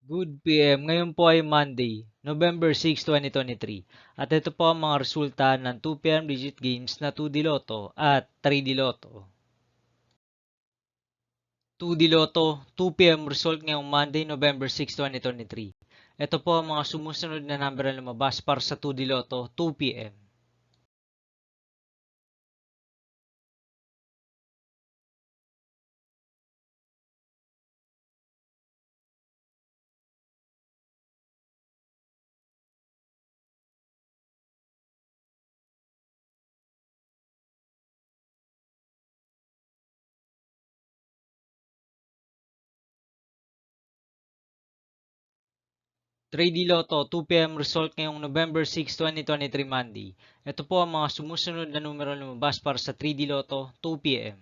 Good PM, ngayon po ay Monday, November 6, 2023. At ito po ang mga resulta ng 2 PM digit games na 2D Lotto at 3D Lotto. 2D Lotto, 2 PM result ngayong Monday, November 6, 2023. Ito po ang mga sumusunod na number na lumabas para sa 2D Lotto, 2 PM. 3D Lotto, 2 PM result ngayong November 6, 2023 Monday. Ito po ang mga sumusunod na numero na lumabas para sa 3D Lotto, 2 PM.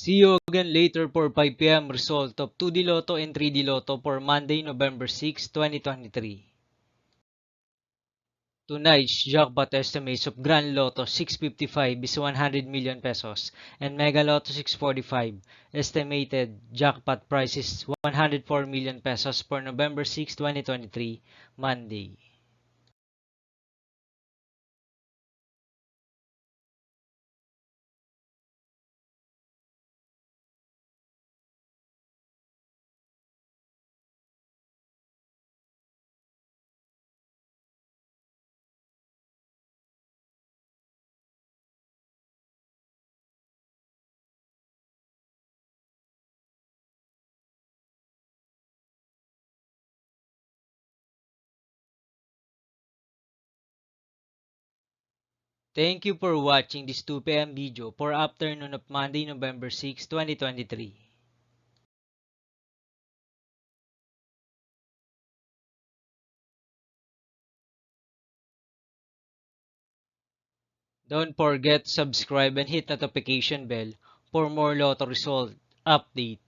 See you again later for 5 PM result of 2D Lotto and 3D Lotto for Monday, November 6, 2023. Tonight's jackpot estimates of Grand Lotto 655 is 100 million pesos and Mega Lotto 645 estimated jackpot price is 104 million pesos for November 6, 2023, Monday. Thank you for watching this 2 PM video for afternoon of Monday, November 6, 2023. Don't forget to subscribe and hit notification bell for more lotto result update.